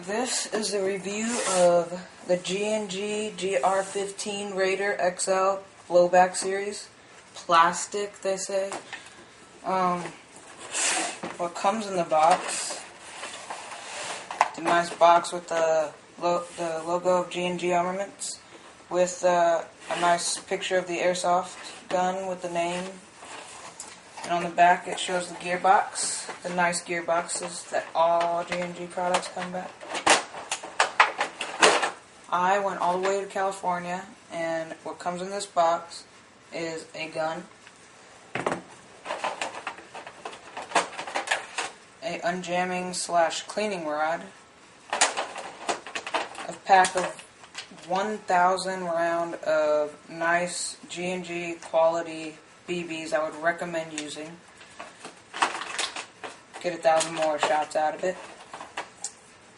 This is the review of the G&G GR15 Raider XL Blowback series. Plastic, they say. What comes in the box? The nice box with the logo of G&G Armaments, with a nice picture of the airsoft gun with the name. And on the back it shows the gearbox, the nice gearboxes that all G&G products come back. I went all the way to California, and what comes in this box is a gun, a unjamming / cleaning rod, a pack of 1,000 round of nice G&G quality BBs I would recommend using. Get 1,000 more shots out of it.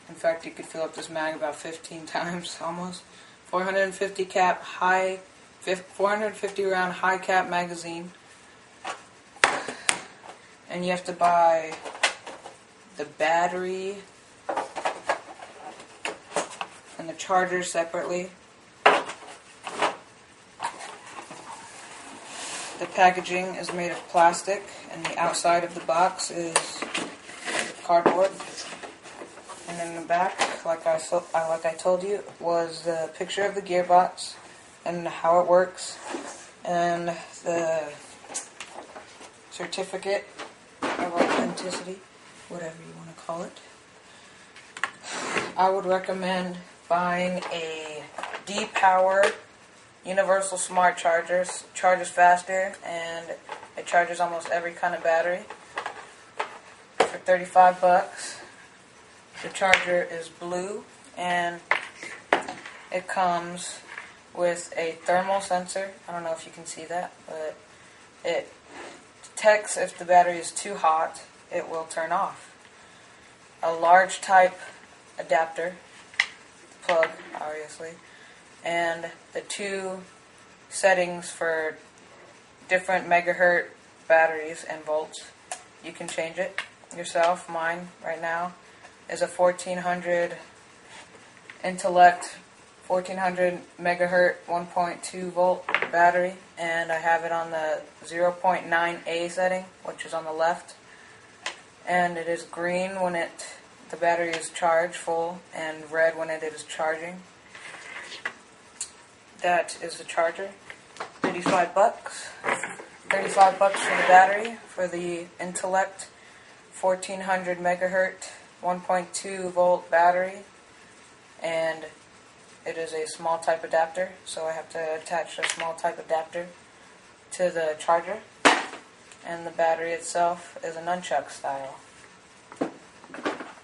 In fact, you could fill up this mag about 15 times almost. 450 round high cap magazine. And you have to buy the battery and the charger separately. The packaging is made of plastic, and the outside of the box is cardboard. And in the back, like I told you, was the picture of the gearbox and how it works, and the certificate of authenticity, whatever you want to call it. I would recommend buying a D-Power Universal Smart Charger. Charges faster, and it charges almost every kind of battery for $35. The charger is blue, and it comes with a thermal sensor. I don't know if you can see that, but it detects if the battery is too hot, it will turn off. A large type adapter, plug obviously, and the two settings for different megahertz batteries and volts. You can change it yourself. Mine right now is a 1400 Intellect 1400 megahertz 1.2 volt battery, and I have it on the 0.9A setting, which is on the left, and it is green when the battery is charged full, and red when it is charging. That is the charger. $35. $35 for the battery for the Intellect 1400 megahertz 1.2 volt battery, and it is a small type adapter, so I have to attach a small type adapter to the charger, and the battery itself is a nunchuck style.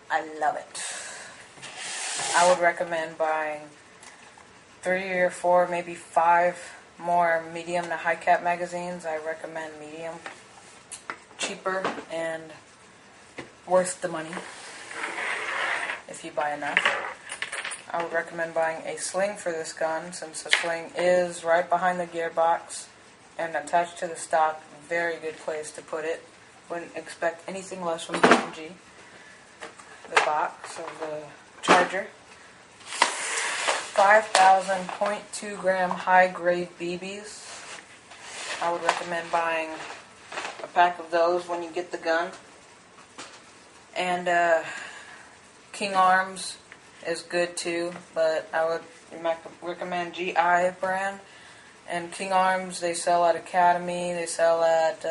I love it. I would recommend buying 3 or 4, maybe 5 more medium to high cap magazines. I recommend medium. Cheaper and worth the money if you buy enough. I would recommend buying a sling for this gun, since the sling is right behind the gearbox and attached to the stock. Very good place to put it. Wouldn't expect anything less from G&G. The box of the charger. 5,000 0.2 gram high grade BBs. I would recommend buying a pack of those when you get the gun. And King Arms is good too, but I would recommend GI brand. And King Arms, they sell at Academy, they sell at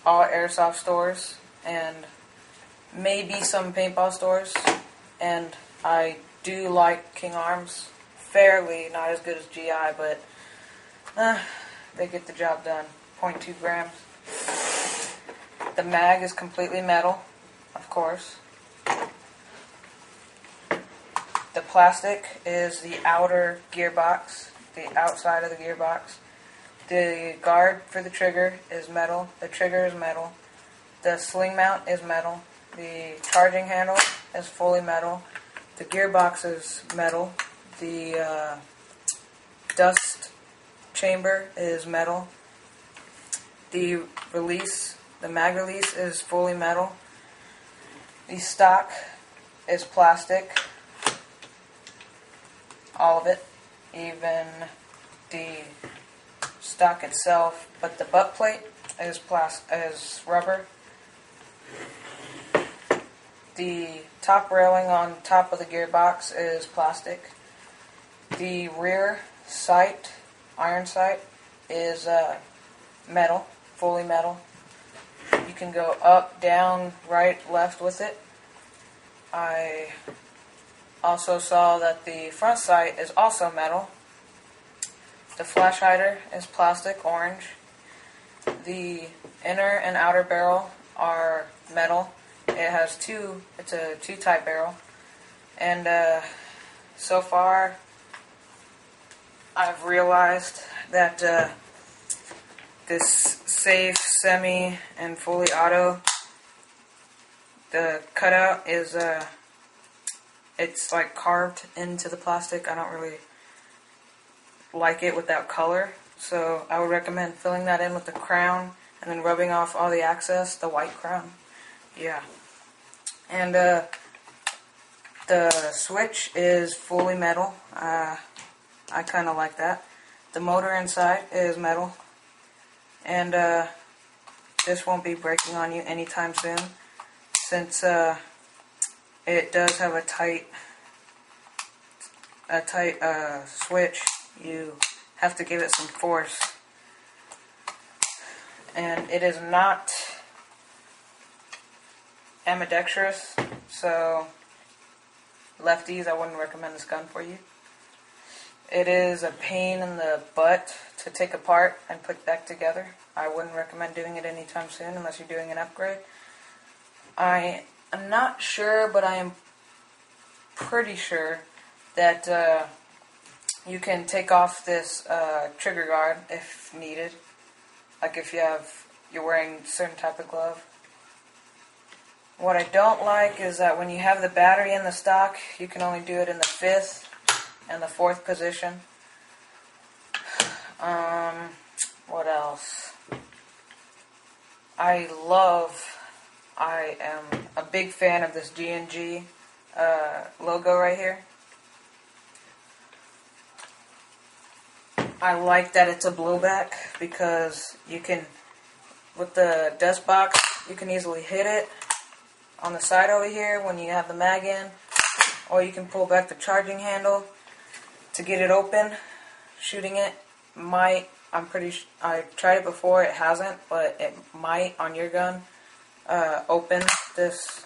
all airsoft stores, and maybe some paintball stores. And I do like King Arms fairly, not as good as GI, but they get the job done. 0.2 grams. The mag is completely metal, of course. The plastic is the outer gearbox, the outside of the gearbox. The guard for the trigger is metal. The trigger is metal. The sling mount is metal. The charging handle is fully metal. The gearbox is metal. The dust chamber is metal. The mag release is fully metal. The stock is plastic. All of it, even the stock itself, but the butt plate is rubber. The top railing on top of the gearbox is plastic. The rear sight, iron sight, is metal, fully metal. You can go up, down, right, left with it. I also saw that the front sight is also metal. The flash hider is plastic, orange. The inner and outer barrel are metal. It's a two-type barrel. And so far, I've realized that this safe, semi, and fully auto, the cutout is, it's like carved into the plastic. I don't really like it without color, so I would recommend filling that in with the crown and then rubbing off all the excess, the white crown. Yeah. And the switch is fully metal. I kind of like that. The motor inside is metal. And this won't be breaking on you anytime soon, since it does have a tight switch. You have to give it some force. And it is not ambidextrous, so lefties, I wouldn't recommend this gun for you. It is a pain in the butt to take apart and put back together. I wouldn't recommend doing it anytime soon unless you're doing an upgrade. I am not sure, but I am pretty sure that you can take off this trigger guard if needed. Like if you're wearing a certain type of glove. What I don't like is that when you have the battery in the stock, you can only do it in the 5th and the 4th position. What else? I am a big fan of this G&G logo right here. I like that it's a blowback because you can, with the dust box, you can easily hit it on the side over here when you have the mag in, or you can pull back the charging handle to get it open. Shooting it might, I tried it before, it hasn't, but it might on your gun open this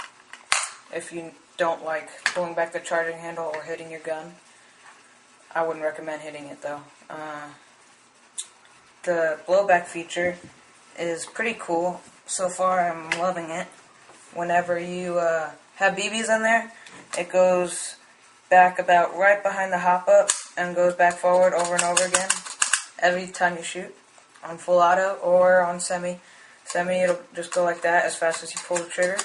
if you don't like pulling back the charging handle or hitting your gun. I wouldn't recommend hitting it though. The blowback feature is pretty cool. So far I'm loving it. Whenever you have BBs in there, it goes back about right behind the hop up and goes back forward over and over again every time you shoot. On full auto or on semi. Semi, it'll just go like that as fast as you pull the trigger.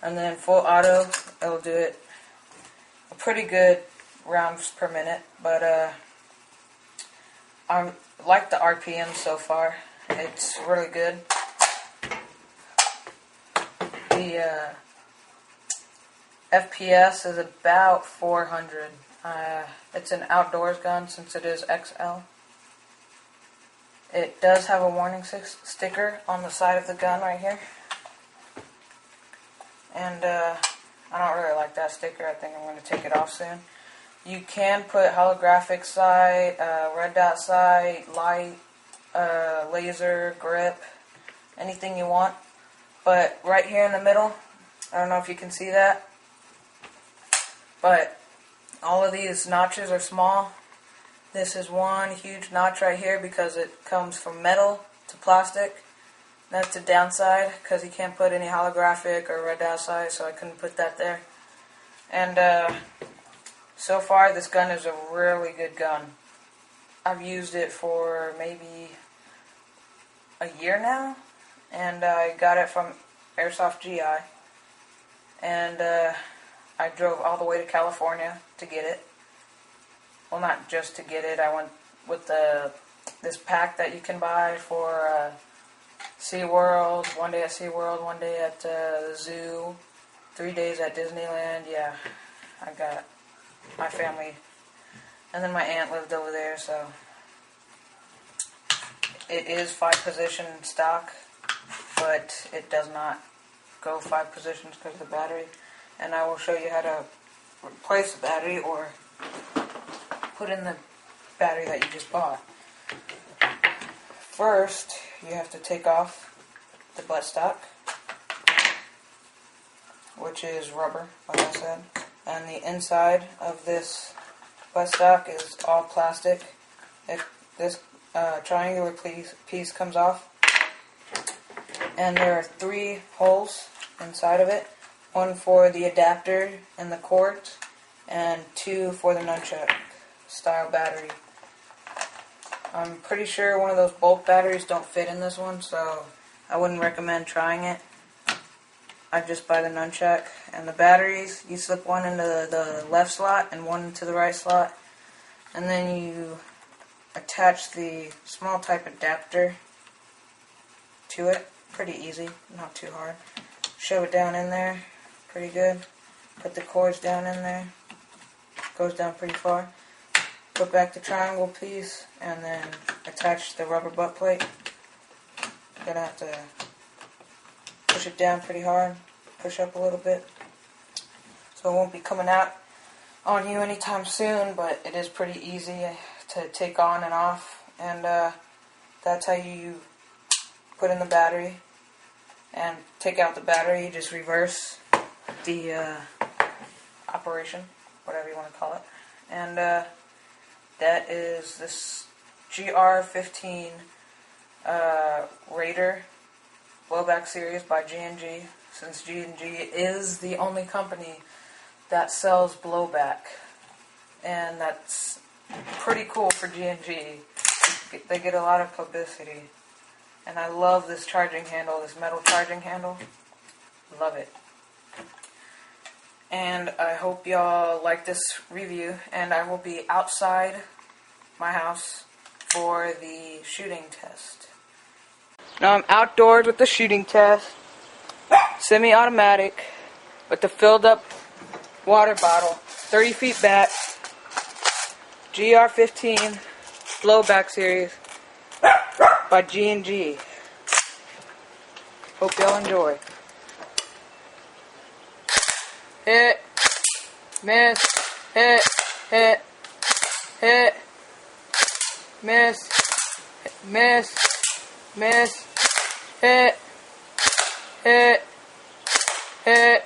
And then full auto, it'll do it a pretty good rounds per minute. But I like the RPM so far. It's really good. The FPS is about 400. It's an outdoors gun since it is XL. It does have a warning sticker on the side of the gun right here. And I don't really like that sticker. I think I'm going to take it off soon. You can put holographic sight, red dot sight, light, laser, grip, anything you want. But right here in the middle, I don't know if you can see that, but all of these notches are small. This is one huge notch right here because it comes from metal to plastic. That's a downside because you can't put any holographic or red dot sight, so I couldn't put that there. And so far this gun is a really good gun. I've used it for maybe a year now, and I got it from Airsoft GI, and I drove all the way to California to get it. Well, not just to get it, I went with this pack that you can buy for SeaWorld, one day at SeaWorld, one day at the zoo, 3 days at Disneyland. Yeah, I got my family, and then my aunt lived over there, so it is 5-position stock, but it does not go 5 positions because of the battery. And I will show you how to replace the battery or put in the battery that you just bought. First, you have to take off the buttstock, which is rubber, like I said. And the inside of this buttstock is all plastic. If this triangular piece comes off, and there are 3 holes inside of it. 1 for the adapter and the cords, and 2 for the nunchuck style battery. I'm pretty sure one of those bulk batteries don't fit in this one, so I wouldn't recommend trying it. I'd just buy the nunchuck. And the batteries, you slip one into the left slot and one into the right slot, and then you attach the small type adapter to it. Pretty easy, not too hard. Shove it down in there, pretty good. Put the cords down in there, goes down pretty far. Put back the triangle piece, and then attach the rubber butt plate. Gonna have to push it down pretty hard, push up a little bit, so it won't be coming out on you anytime soon, but it is pretty easy to take on and off. And that's how you put in the battery. And take out the battery, you just reverse the operation, whatever you want to call it. And that is this GR15 Raider Blowback series by G&G, since G&G is the only company that sells blowback. And that's pretty cool for G&G. They get a lot of publicity. And I love this charging handle, this metal charging handle. Love it. And I hope y'all like this review. And I will be outside my house for the shooting test. Now I'm outdoors with the shooting test. Semi-automatic with the filled up water bottle. 30 feet back. GR15 Blowback series by G&G. Hope y'all enjoy. Hit, miss, hit, hit, hit, miss, miss, miss, hit, hit, hit.